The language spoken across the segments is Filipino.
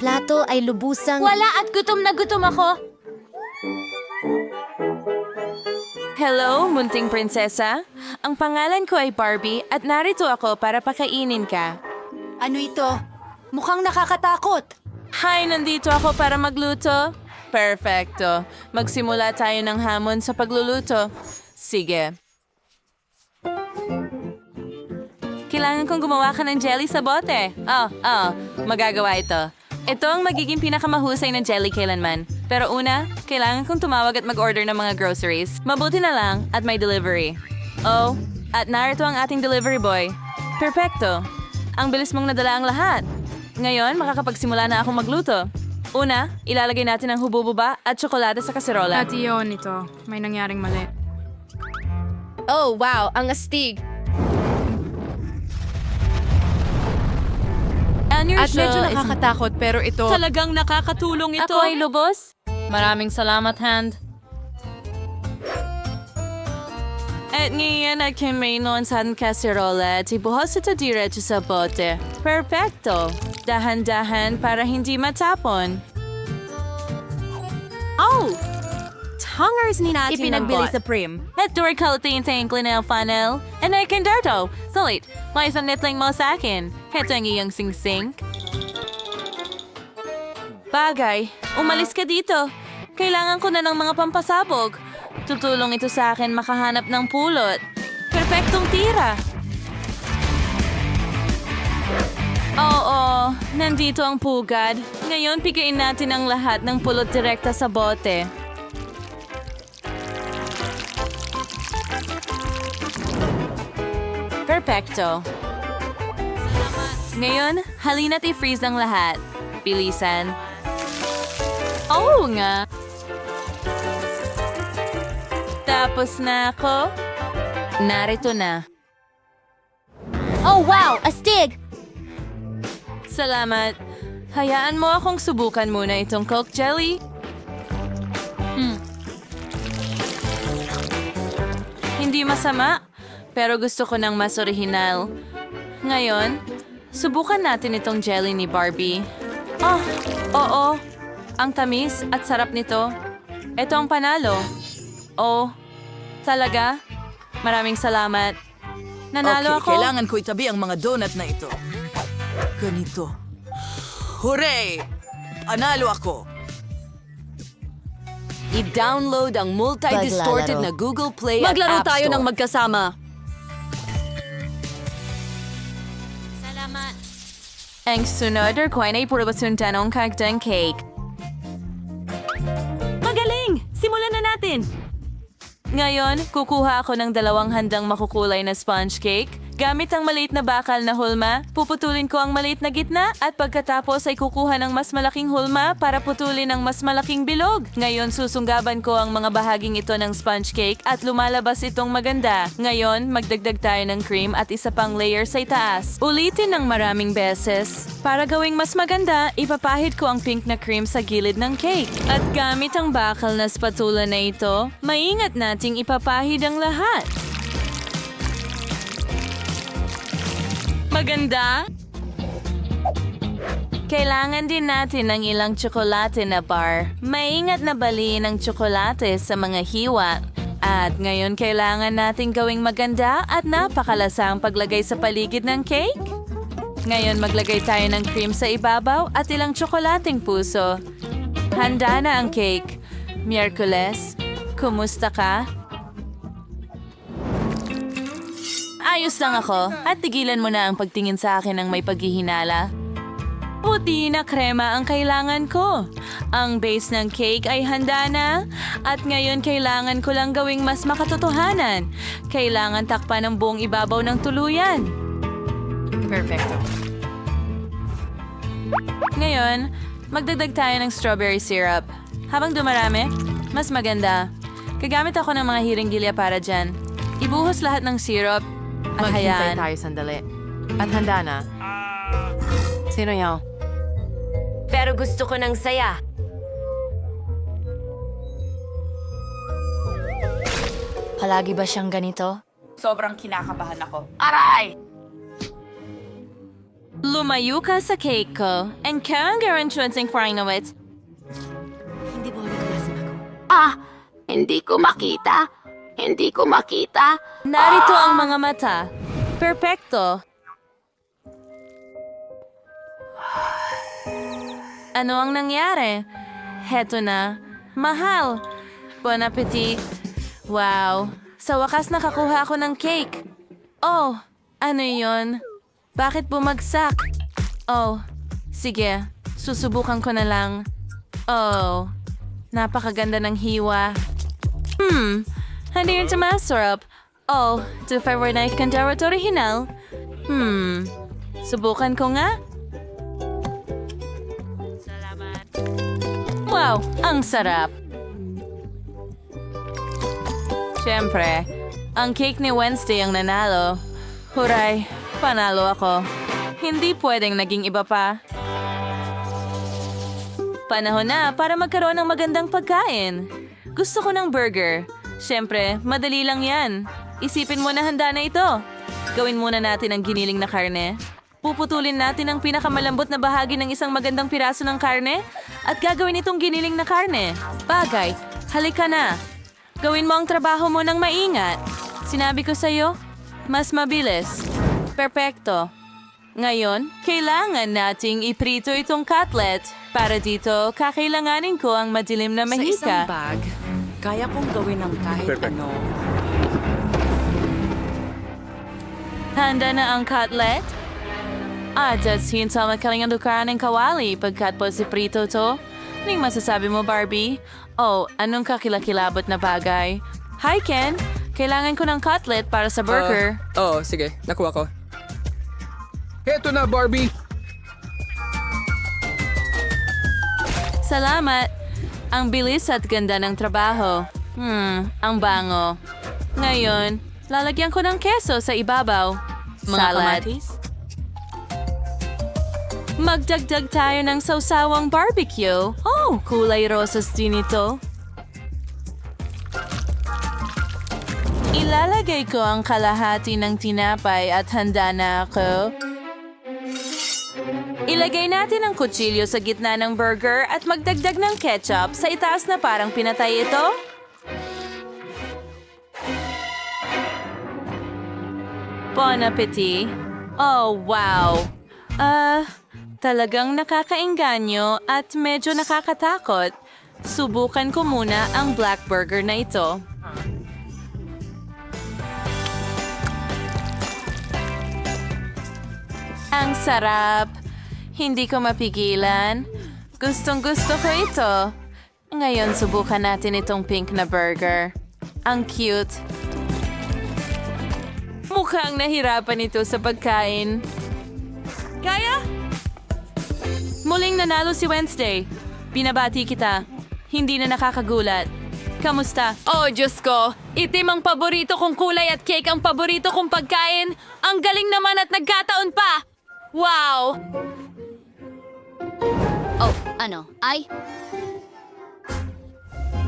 plato ay lubusang... Wala at gutom na gutom ako. Hello, munting prinsesa. Ang pangalan ko ay Barbie at narito ako para pakainin ka. Ano ito? Mukhang nakakatakot. Hi, nandito ako para magluto. Perfecto. Magsimula tayo ng hamon sa pagluluto. Sige. Kailangan kong gumawa ka ng jelly sa bote. Magagawa ito. Ito ang magiging pinakamahusay na jelly kailanman. Pero una, kailangan kong tumawag at mag-order ng mga groceries. Mabuti na lang at may delivery. Oh, at narito ang ating delivery boy. Perfecto. Ang bilis mong nadala ang lahat. Ngayon, makakapagsimula na akong magluto. Una, ilalagay natin ang hubububa at tsokolate sa kaserola. At iyon ito. May nangyaring mali. Oh, wow! Ang astig! At medyo nakakatakot pero ito... Talagang nakakatulong ito. Ako ay lubos. Maraming salamat, Hand. At ngayon ay kimainon sa kaserola at ibuhos ito diretso sa bote. Perfecto. Dahan-dahan para hindi matapon. Oh! Hungers ni natin Ipinagbili sa prim. At door kalating sa incline ng funnel. And I can darto. Sulit, may isang netling mo sa akin. Heto ang iyong sing-sing. Bagay, umalis ka dito. Kailangan ko na ng mga pampasabog. Tutulong ito sa akin makahanap ng pulot. Perfectong tira. Oo, nandito ang pugad. Ngayon, pigain natin ang lahat ng pulot direkta sa bote. Perfecto. Ngayon, halina't i-freeze ang lahat. Bilisan. Oo nga. Tapos na ako. Narito na. Oh, wow! Astig! Salamat. Hayaan mo akong subukan muna itong Coke Jelly. Hindi masama, pero gusto ko ng mas orihinal. Ngayon, subukan natin itong jelly ni Barbie. Oh, oo. Ang tamis at sarap nito. Ito ang panalo. Oh, talaga? Maraming salamat. Nanalo ako. Kailangan ko itabi ang mga donut na ito. Ganito. Hooray! Panalo ako! I-download ang multi-distorted Paglalaro. na Google Play at Maglaro App tayo Store. ng magkasama. Ang sunod or kung ay puro basuntan ng kagdang cake. Magaling! Simulan na natin! Ngayon, kukuha ako ng 2 handang makukulay na sponge cake. Gamit ang maliit na bakal na hulma, puputulin ko ang maliit na gitna at pagkatapos ay kukuha ng mas malaking hulma para putulin ang mas malaking bilog. Ngayon, susunggaban ko ang mga bahaging ito ng sponge cake at lumalabas itong maganda. Ngayon, magdagdag tayo ng cream at isa pang layer sa itaas. Ulitin ng maraming beses. Para gawing mas maganda, ipapahid ko ang pink na cream sa gilid ng cake. At gamit ang bakal na spatula na ito, maingat nating ipapahid ang lahat. Maganda? Kailangan din natin ng ilang tsokolate na bar. Maingat na baliin ang tsokolate sa mga hiwa. At ngayon kailangan natin gawing maganda at napakalasang paglagay sa paligid ng cake. Ngayon maglagay tayo ng cream sa ibabaw at ilang tsokolating puso. Handa na ang cake. Miyerkules, kumusta ka? Ayos lang ako at tigilan mo na ang pagtingin sa akin ng may paghihinala. Puti na krema ang kailangan ko. Ang base ng cake ay handa na at ngayon kailangan ko lang gawing mas makatotohanan. Kailangan takpan ng buong ibabaw ng tuluyan. Perfecto. Ngayon, magdagdag tayo ng strawberry syrup. Habang dumarami, mas maganda. Gagamit ako ng mga hiringgilya para dyan. Ibuhos lahat ng syrup at hayaan. Tayo sandali. At handa na. Sino yaw? Pero gusto ko ng saya. Palagi ba siyang ganito? Sobrang kinakabahan ako. Aray! Lumayo ka sa cake ko. And kang garantuansing frying of it. Hindi ko makita. Hindi ko makita. Narito ang mga mata. Perpekto. Ano ang nangyari? Heto na. Mahal. Bon appetit. Wow. Sa wakas nakakuha ako ng cake. Oh, ano yon? Bakit bumagsak? Oh, sige. Susubukan ko na lang. Oh, napakaganda ng hiwa. Hindi yun sumasarap. Oh, to favor na ikandara to original. Subukan ko nga. Wow, ang sarap. Siyempre, ang cake ni Wednesday ang nanalo. Huray, panalo ako. Hindi pwedeng naging iba pa. Panahon na para magkaroon ng magandang pagkain. Gusto ko ng burger. Siyempre, madali lang yan. Isipin mo na handa na ito. Gawin muna natin ang giniling na karne. Puputulin natin ang pinakamalambot na bahagi ng isang magandang piraso ng karne at gagawin itong giniling na karne. Bagay, halika na. Gawin mo ang trabaho mo ng maingat. Sinabi ko sa'yo, mas mabilis. Perpekto. Ngayon, kailangan nating iprito itong cutlet. Para dito, kakailanganin ko ang madilim na Sa isang mahika. bag, kaya kong gawin ng kahit ano. Handa na ang cutlet? Just hinta makalingan dukaran ng kawali pagkat po si prito to. Ning masasabi mo, Barbie? Oh, anong kakilakilabot na bagay? Hi, Ken! Kailangan ko ng cutlet para sa burger. Sige. Nakuha ko. Heto na, Barbie! Salamat! Ang bilis at ganda ng trabaho. Ang bango. Ngayon, lalagyan ko ng keso sa ibabaw. Salad. Magdagdag tayo ng sausawang barbecue. Oh, kulay rosas din ito. Ilalagay ko ang kalahati ng tinapay at handa na ako. Ilagay natin ang kutsilyo sa gitna ng burger at magdagdag ng ketchup sa itaas na parang pinatay ito. Bon appetit. Oh, wow. Talagang nakakaengganyo at medyo nakakatakot. Subukan ko muna ang black burger na ito. Ang sarap. Hindi ko mapigilan. Gustong-gusto ko ito. Ngayon, subukan natin itong pink na burger. Ang cute. Mukhang nahirapan ito sa pagkain. Kaya? Muling nanalo si Wednesday. Binabati kita. Hindi na nakakagulat. Kamusta? Oh, Diyos ko! Itim ang paborito kong kulay at cake ang paborito kong pagkain. Ang galing naman at nagkataon pa! Wow! Oh, ano? Ay?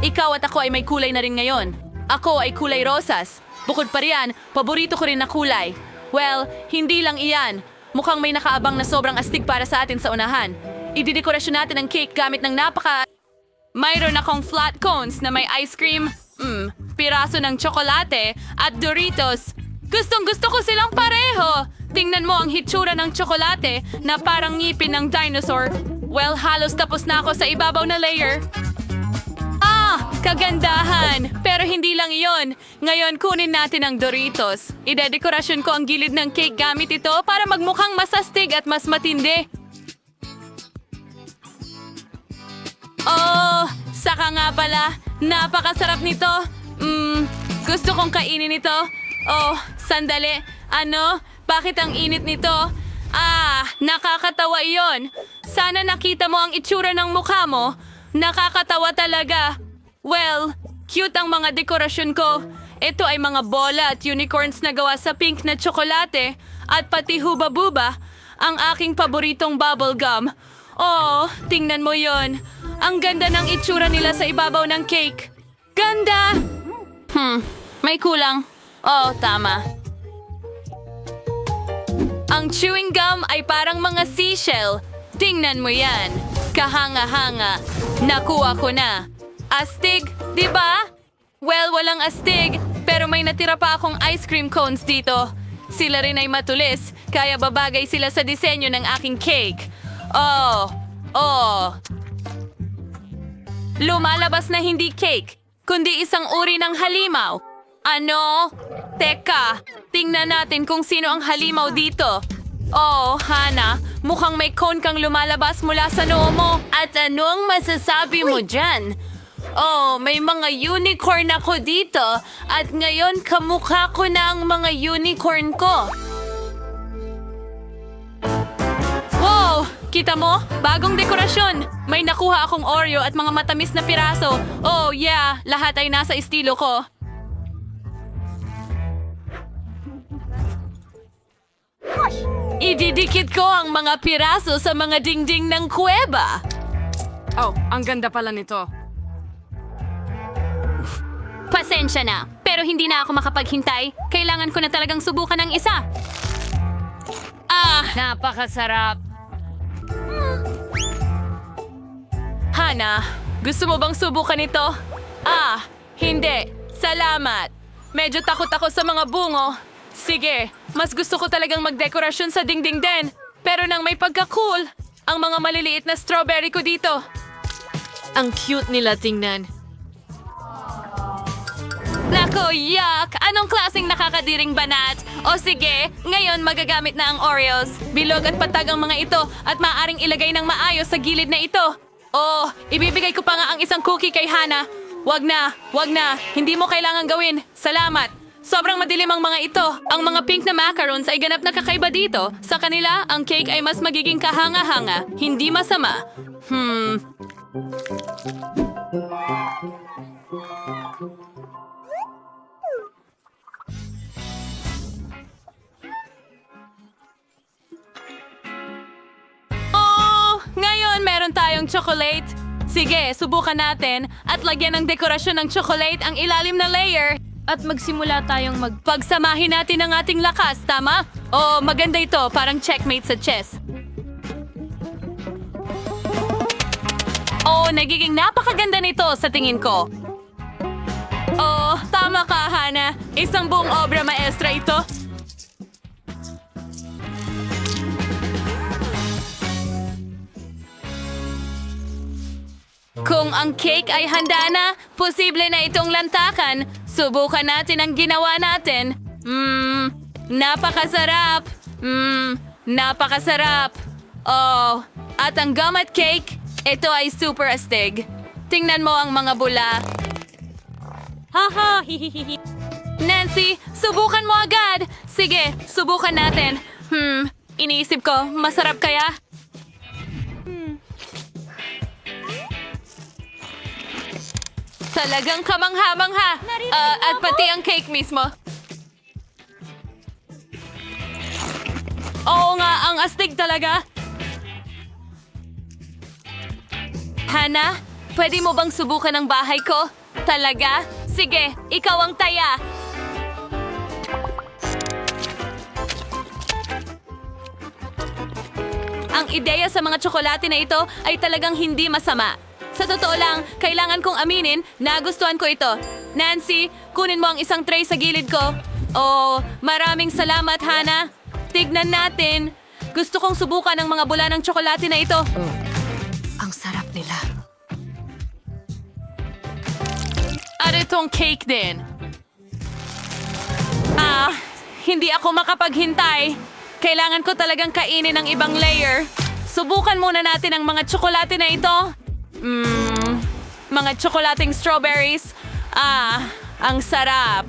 Ikaw at ako ay may kulay na rin ngayon. Ako ay kulay rosas. Bukod pa riyan, paborito ko rin na kulay. Well, hindi lang iyan. Mukhang may nakaabang na sobrang astig para sa atin sa unahan. Ididekorasyon natin ang cake gamit ng Mayroon akong flat cones na may ice cream, piraso ng tsokolate at Doritos. Gustong-gusto ko silang pareho. Tingnan mo ang hitsura ng tsokolate na parang ngipin ng dinosaur. Well, halos tapos na ako sa ibabaw na layer. Kagandahan! Pero hindi lang iyon. Ngayon, kunin natin ang Doritos. Idedekorasyon ko ang gilid ng cake gamit ito para magmukhang mas astig at mas matindi. Oh, saka nga pala. Napakasarap nito. Gusto kong kainin ito. Oh, sandali. Ano? Bakit ang init nito? Nakakatawa iyon. Sana nakita mo ang itsura ng mukha mo. Nakakatawa talaga. Well, cute ang mga dekorasyon ko. Ito ay mga bola at unicorns na gawa sa pink na tsokolate at pati huba-buba, ang aking paboritong bubble gum. Oh, tingnan mo yon. Ang ganda ng itsura nila sa ibabaw ng cake. Ganda! May kulang. Oh, tama. Ang chewing gum ay parang mga seashell. Tingnan mo yan. Kahanga-hanga. Nakuha ko na. Astig, di ba? Well, walang astig, pero may natira pa akong ice cream cones dito. Sila rin ay matulis, kaya babagay sila sa disenyo ng aking cake. Oh. Lumalabas na hindi cake, kundi isang uri ng halimaw. Ano? Teka, tingnan natin kung sino ang halimaw dito. Oh, Hana, mukhang may cone kang lumalabas mula sa noo mo. At ano ang masasabi mo dyan? Oh, may mga unicorn ako dito. At ngayon kamukha ko na ang mga unicorn ko. Wow! Kita mo? Bagong dekorasyon. May nakuha akong Oreo at mga matamis na piraso. Oh, yeah. Lahat ay nasa estilo ko. Ididikit ko ang mga piraso sa mga dingding ng kuweba. Oh, ang ganda pala nito. Pasensya na, pero hindi na ako makapaghintay. Kailangan ko na talagang subukan ng isa. Napakasarap. Hana, gusto mo bang subukan ito? Hindi. Salamat. Medyo takot ako sa mga bungo. Sige, mas gusto ko talagang magdekorasyon sa dingding din. Pero nang may pagka-cool, ang mga maliliit na strawberry ko dito. Ang cute nila tingnan. Nako, yuck! Anong klaseng nakakadiring banat? O sige, ngayon magagamit na ang Oreos. Bilog at patag ang mga ito at maaaring ilagay ng maayos sa gilid na ito. Oh, ibibigay ko pa nga ang isang cookie kay Hana. Wag na. Hindi mo kailangan gawin. Salamat. Sobrang madilim ang mga ito. Ang mga pink na macarons ay ganap na kakaiba dito. Sa kanila, ang cake ay mas magiging kahanga-hanga. Hindi masama. Oh, ngayon meron tayong chocolate. Sige, subukan natin at lagyan ng dekorasyon ng chocolate ang ilalim na layer. At magsimula tayong pagsamahin natin ang ating lakas, tama? Oh, maganda ito, parang checkmate sa chess. Oh, nagiging napakaganda nito sa tingin ko. Oh, tama ka, Hana. Isang buong obra maestra ito. Kung ang cake ay handa na, posible na itong lantakan. Subukan natin ang ginawa natin. Napakasarap. Napakasarap. Oh, at ang gum at cake, ito ay super astig. Tingnan mo ang mga bula. Haha, hihihihi. Nancy, subukan mo agad. Sige, subukan natin. Iniisip ko, masarap kaya? Talagang kamangha-mangha. At pati ang cake mismo. Oo nga, ang astig talaga. Hana, pwede mo bang subukan ang bahay ko? Talaga? Sige, ikaw ang taya. Ang ideya sa mga tsokolate na ito ay talagang hindi masama. Sa totoo lang, kailangan kong aminin na gustuhan ko ito. Nancy, kunin mo ang isang tray sa gilid ko. Oh, maraming salamat, Hana. Tignan natin. Gusto kong subukan ang mga bula ng tsokolate na ito. Ang sarap nila. At itong cake din. Hindi ako makapaghintay. Kailangan ko talagang kainin ang ibang layer. Subukan muna natin ang mga tsokolate na ito. Mga tsokolating strawberries. Ang sarap.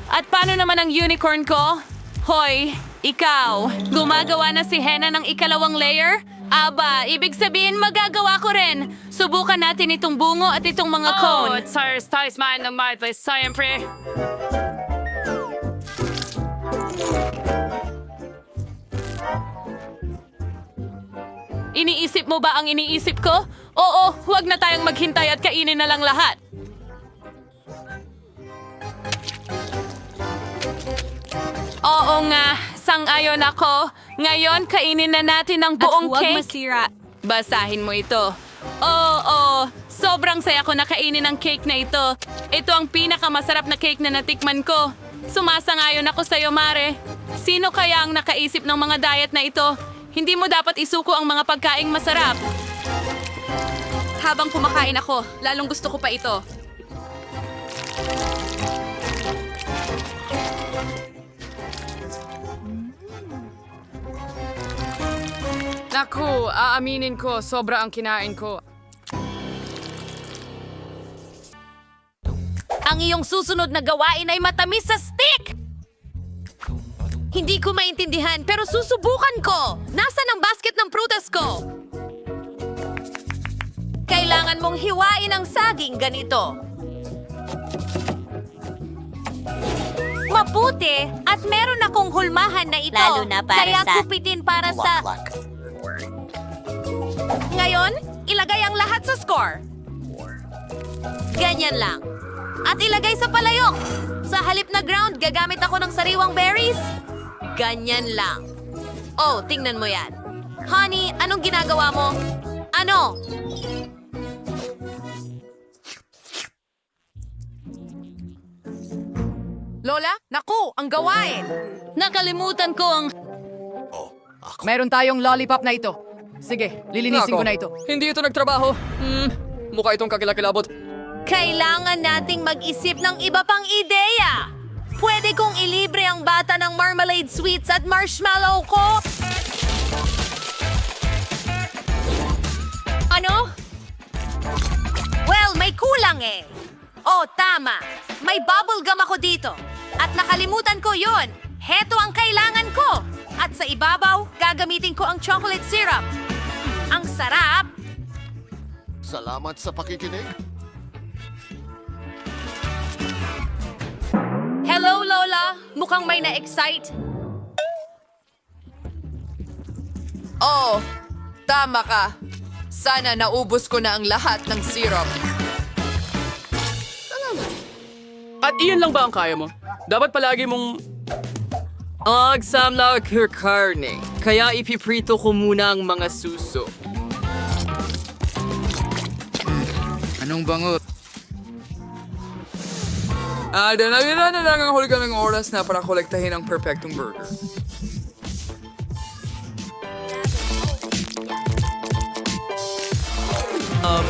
At paano naman ang unicorn ko? Hoy, ikaw, gumagawa na si Hena ng ikalawang layer? Aba, ibig sabihin magagawa ko rin. Subukan natin itong bungo at itong mga cone. Iniisip mo ba ang iniisip ko? Oo, huwag na tayong maghintay at kainin na lang lahat. Oo nga, sang-ayon ako. Ngayon, kainin na natin ang buong huwag cake. masira. Basahin mo ito. Oo, sobrang saya ko na kainin ang cake na ito. Ito ang pinakamasarap na cake na natikman ko. Sumasangayon ako sa'yo, Mare. Sino kaya ang nakaisip ng mga diet na ito? Hindi mo dapat isuko ang mga pagkaing masarap. Habang kumakain ako, lalong gusto ko pa ito. Naku, aaminin ko, sobra ang kinain ko. Ang iyong susunod na gawain ay matamis sa stick! Hindi ko maintindihan, pero susubukan ko! Nasaan ang basket ng prutas ko? Kailangan mong hiwain ang saging ganito. Mabuti! At meron akong hulmahan na ito. Lalo na para kaya sa kupitin para sa... Ngayon, ilagay ang lahat sa score. Ganyan lang. At ilagay sa palayok. Sa halip na ground, gagamit ako ng sariwang berries. Ganyan lang. Oh, tingnan mo yan. Honey, anong ginagawa mo? Ano? Lola, naku, ang gawain! Nakalimutan ko ang... Meron tayong lollipop na ito. Sige, lilinisin Nako, ko na ito. Hindi ito nagtrabaho. Mukha itong kakilakilabot. Kailangan nating mag-isip ng iba pang ideya. Pwede kong ilibre ang bata ng marmalade sweets at marshmallow ko. Ano? Well, may kulang eh. Oh, tama. May bubblegum ako dito. At nakalimutan ko yon. Heto ang kailangan ko. At sa ibabaw, gagamitin ko ang chocolate syrup. Ang sarap. Salamat sa pakikinig. Hello, Lola. Mukhang may na-excite. Oh, tama ka. Sana naubos ko na ang lahat ng syrup. At iyan lang ba ang kaya mo? Dapat palagi mong... Agsamla karne. Kaya ipiprito ko muna ang mga suso. Anong bangot? Na lang ang huli ka ng oras na para kolektahin ang perfectong burger.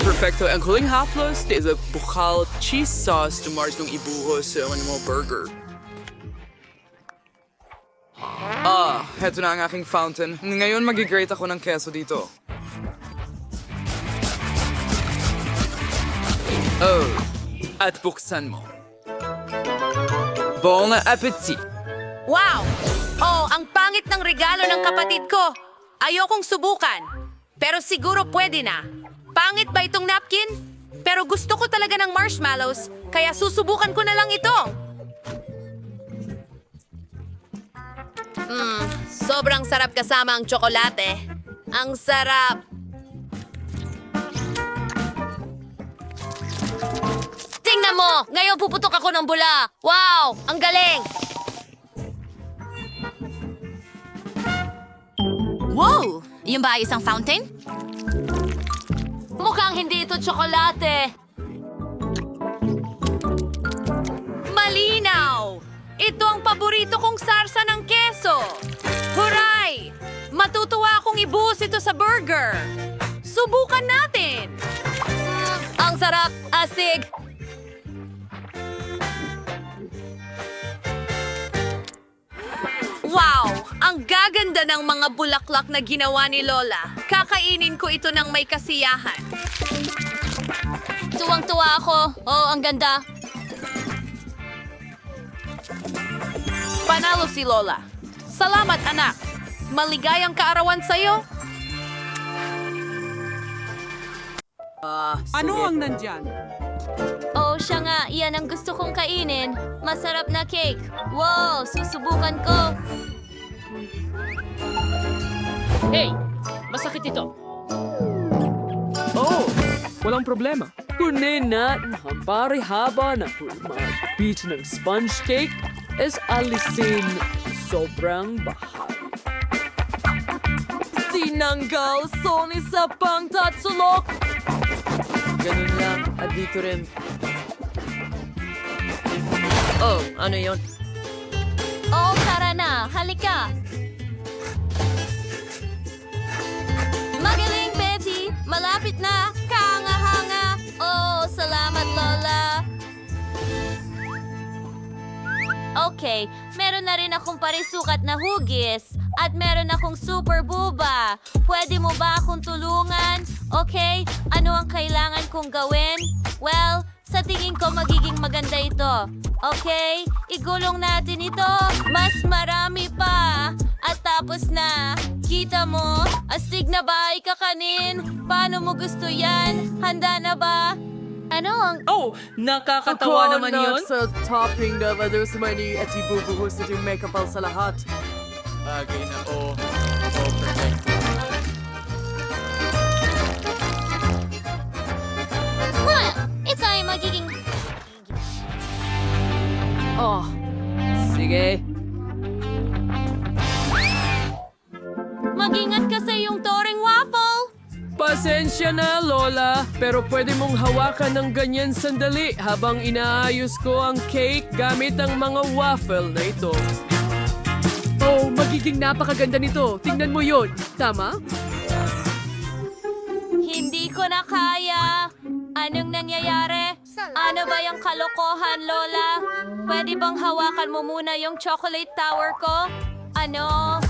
Perfecto. Ang huling haplos is a bukal cheese sauce na Mars nung ibuhos sa mga burger. Heto na ang aking fountain. Ngayon magigrate ako ng keso dito. Oh, at buksan mo. Bon appetit! Wow! Oh, ang pangit ng regalo ng kapatid ko. Ayokong subukan. Pero siguro pwede na. Pangit ba itong napkin? Pero gusto ko talaga ng marshmallows, kaya susubukan ko na lang ito. Sobrang sarap kasama ang tsokolate. Ang sarap. Tingnan mo! Ngayon puputok ako ng bula. Wow! Ang galing! Wow! Yung ba ay isang fountain? Mukhang hindi ito tsokolate. Malinaw! Ito ang paborito kong sarsa ng keso. Huray! Matutuwa akong ibuhos ito sa burger. Subukan natin. Ang sarap, astig. Wow! Ang gaganda ng mga bulaklak na ginawa ni Lola. Kakainin ko ito ng may kasiyahan. Tuwang-tuwa ako. Oh, ang ganda. Panalo si Lola. Salamat, anak. Maligayang kaarawan sa'yo. Ano ang nandyan? Oh, siya nga. Iyan ang gusto kong kainin. Masarap na cake. Wow, susubukan ko. Hey! Masakit ito. Oh, walang problema. Kunin natin ang pare-haba na hulma-beach ng sponge cake is alisin sobrang bahal. tinanggal. Sony sa pangtatsulok. Ganun lang. At dito rin. Oh, ano yon? Oh, tara na. Halika. Magaling, Betty. Malapit na. Kahanga-hanga. Oh, salamat, Lola. Okay, meron na rin akong parisukat na hugis. At meron akong super buba. Pwede mo ba akong tulungan? Okay, ano ang kailangan kong gawin? Well, sa tingin ko magiging maganda ito. Okay, igulong natin ito. Mas marami pa. At tapos na. Kita mo? Astig na ba ikakanin? Paano mo gusto yan? Handa na ba? Ano ang... Oh, nakakatawa naman yun. Sa topping na others mani at ibubuhos na yung makeup sa lahat. Bagay na, oh, perfect. Well, ito ay magiging... Oh, sige. Mag-ingat ka sa iyong toring waffle. Pasensya na, Lola. Pero pwede mong hawakan ng ganyan sandali habang inaayos ko ang cake gamit ang mga waffle na ito. Oh, magiging napakaganda nito. Tingnan mo yon. Tama? Hindi ko na kaya. Anong nangyayari? Ano ba yung kalokohan, Lola? Pwede bang hawakan mo muna yung chocolate tower ko? Ano?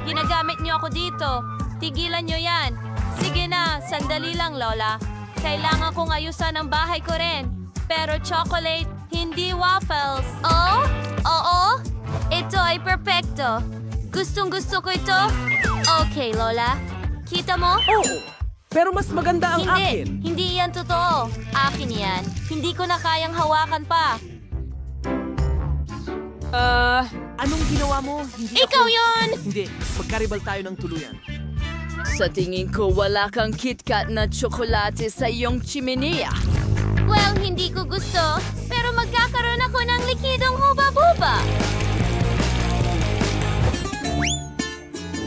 Ginagamit niyo ako dito. Tigilan niyo yan. Sige na, sandali lang, Lola. Kailangan kong ayusan ang bahay ko rin. Pero chocolate, hindi waffles. Oh? Oo? Ito ay perpekto. Gustong-gusto ko ito. Okay, Lola. Kita mo? Pero mas maganda ang akin. Hindi yan totoo. Akin yan. Hindi ko na kayang hawakan pa. Anong ginawa mo? Ikaw yon! Hindi, magkaribal tayo ng tuluyan. Sa tingin ko, wala kang KitKat na tsokolate sa iyong chimenea. Well, hindi ko gusto. Pero magkakaroon ako ng likidong huba-buba.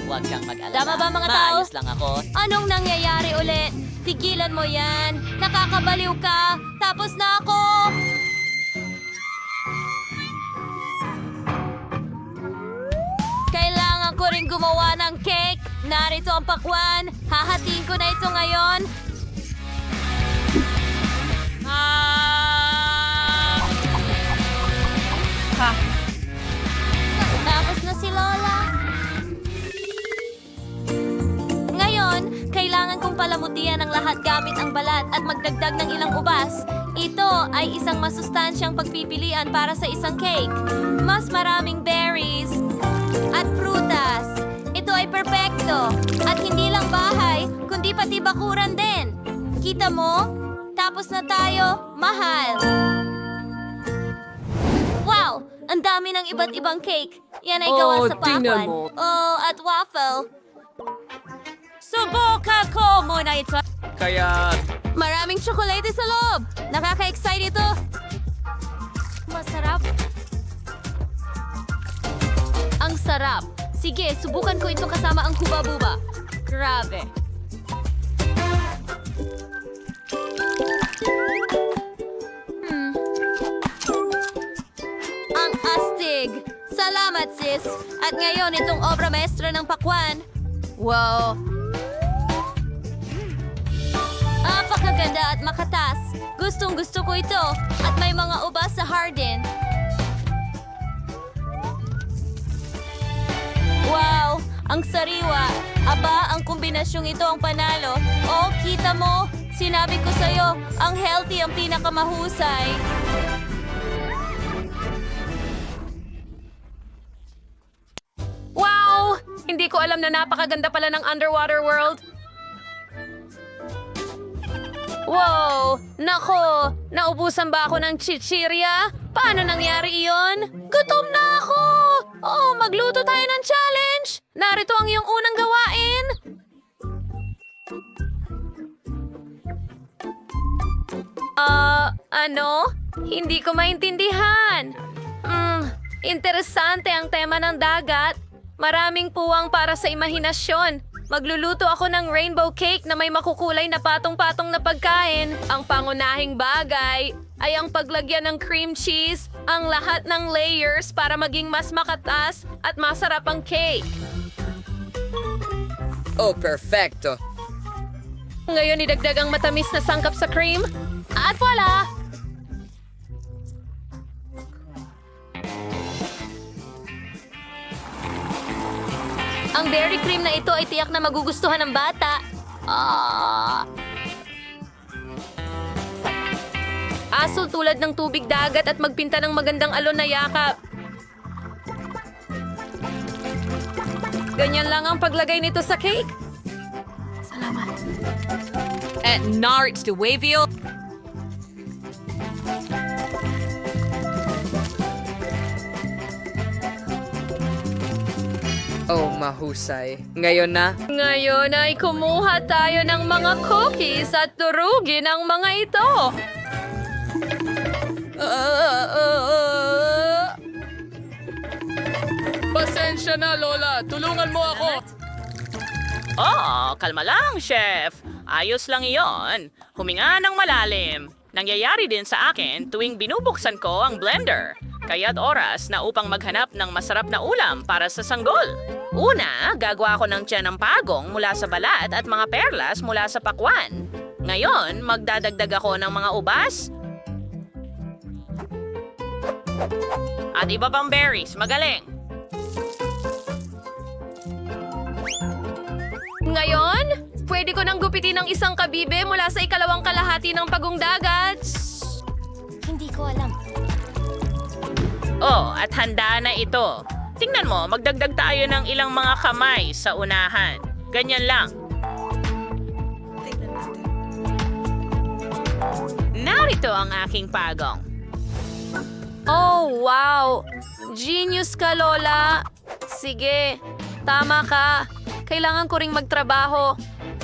Huwag kang mag-alala. Tama ba, mga tao? Maayos lang ako. Anong nangyayari ulit? Tigilan mo yan. Nakakabaliw ka. Tapos na ako. Kailangan ko rin gumawa ng cake. Narito ang pakwan. Hahatiin ko na ito ngayon. Tapos na si Lola. Ngayon, kailangan kong palamutian ang lahat gamit ang balat at magdagdag ng ilang ubas. Ito ay isang masustansyang pagpipilian para sa isang cake. Mas maraming berries at prutas. Ito ay perpekto. At hindi lang bahay, kundi pati bakuran din. Kita mo? Tapos na tayo. Mahal. Wow! Ang dami ng iba't ibang cake. Yan ay gawa sa tingnan pakwan. mo. Oh, at waffle. Subukan ko muna ito. Kaya, Maraming tsokolate sa loob. Nakaka-excite ito. Masarap. Ang sarap. Sige, subukan ko ito kasama ang huba-buba. Grabe. Ang astig. Salamat, sis. At ngayon, itong obra maestra ng pakwan. Wow. Napakaganda at makatas. Gustong-gusto ko ito. At may mga ubas sa hardin. Wow! Ang sariwa. Aba, ang kombinasyong ito ang panalo. Oh, kita mo? Sinabi ko sa'yo, ang healthy ang pinakamahusay. Wow! Hindi ko alam na napakaganda pala ng underwater world. Wow! Nako! Naubusan ba ako ng chichirya? Paano nangyari iyon? Gutom na ako! Oh, magluto tayo ng challenge! Narito ang iyong unang gawain! Ano? Hindi ko maintindihan. Interesante ang tema ng dagat. Maraming puwang para sa imahinasyon. Magluluto ako ng rainbow cake na may makukulay na patong-patong na pagkain. Ang pangunahing bagay ay ang paglagyan ng cream cheese, ang lahat ng layers para maging mas makatas at masarap ang cake. Oh, perfecto. Ngayon idagdag ang matamis na sangkap sa cream. At voila! Ang berry cream na ito ay tiyak na magugustuhan ng bata. Asul tulad ng tubig dagat at magpinta ng magandang alon na yakap. Ganyan lang ang paglagay nito sa cake. At narits to Wavio. Oh, mahusay. Ngayon na? Ngayon ay kumuha tayo ng mga cookies at durugin ang mga ito. Pasensya na, Lola. Tulungan mo ako. Oh, kalma lang, Chef. Ayos lang iyon. Huminga ng malalim. Nangyayari din sa akin tuwing binubuksan ko ang blender. Kaya't oras na upang maghanap ng masarap na ulam para sa sanggol. Una, gagawa ko ng tiyan ng pagong mula sa balat at mga perlas mula sa pakwan. Ngayon, magdadagdag ako ng mga ubas at iba pang berries. Magaling! Ngayon, pwede ko nang gupitin ng isang kabibe mula sa ikalawang kalahati ng pagong dagat. Hindi ko alam. Oh, at handa na ito. Tingnan mo, magdagdag tayo ng ilang mga kamay sa unahan. Ganyan lang. Narito ang aking pagong. Oh, wow! Genius ka, Lola! Sige, tama ka. Kailangan ko ring magtrabaho.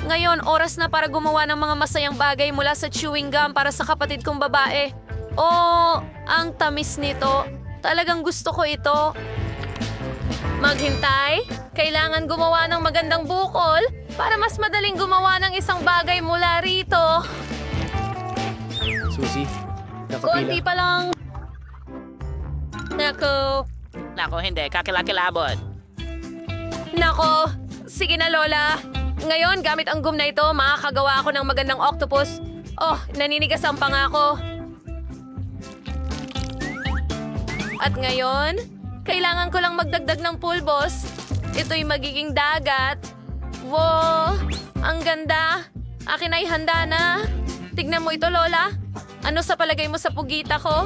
Ngayon, oras na para gumawa ng mga masayang bagay mula sa chewing gum para sa kapatid kong babae. Oh, ang tamis nito. Talagang gusto ko ito. Maghintay? Kailangan gumawa ng magandang bukol para mas madaling gumawa ng isang bagay mula rito. Susie, Konti pa lang. Nako. Nako, hindi. Kakilakilabot. Nako. Sige na, Lola. Ngayon, gamit ang gum na ito, makakagawa ako ng magandang octopus. Oh, naninigas ang pangako. At ngayon, kailangan ko lang magdagdag ng pulbos. Ito'y magiging dagat. Wow! Ang ganda! Akin ay handa na. Tignan mo ito, Lola. Ano sa palagay mo sa pugita ko?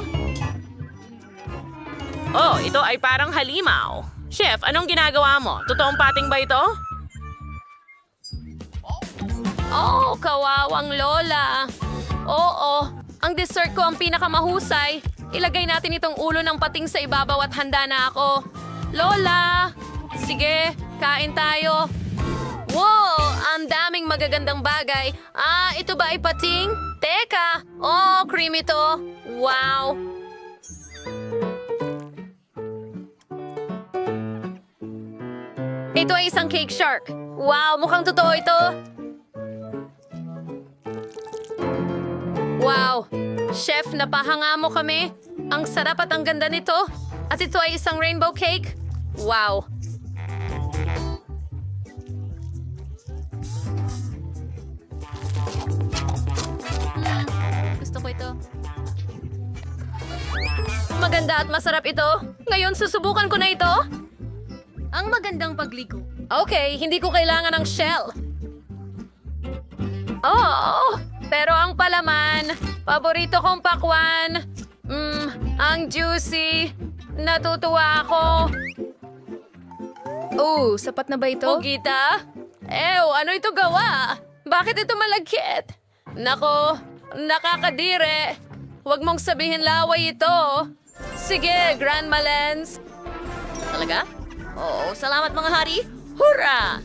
Oh, ito ay parang halimaw. Chef, anong ginagawa mo? Totoong pating ba ito? Oh, kawawang Lola. Oo, ang dessert ko ang pinakamahusay. Ilagay natin itong ulo ng pating sa ibabaw at handa na ako. Lola! Sige, kain tayo. Wow! Ang daming magagandang bagay. Ah, ito ba ay pating? Teka! Oh, creamy to. Wow! Ito ay isang cake shark. Wow, mukhang totoo ito. Wow! Chef, napahanga mo kami. Ang sarap at ang ganda nito. At ito ay isang rainbow cake. Wow! Gusto ko ito. Maganda at masarap ito. Ngayon, susubukan ko na ito. Ang magandang pagligo. Okay, hindi ko kailangan ng shell. Oh, pero ang palaman, paborito kong pakwan. Ang juicy. Natutuwa ako. Oh, sapat na ba ito? Pugita? Ew, ano ito gawa? Bakit ito malagkit? Nako, nakakadire. Huwag mong sabihin laway ito. Sige, Grandma Lens. Talaga? Oo, salamat mga hari. Hurra!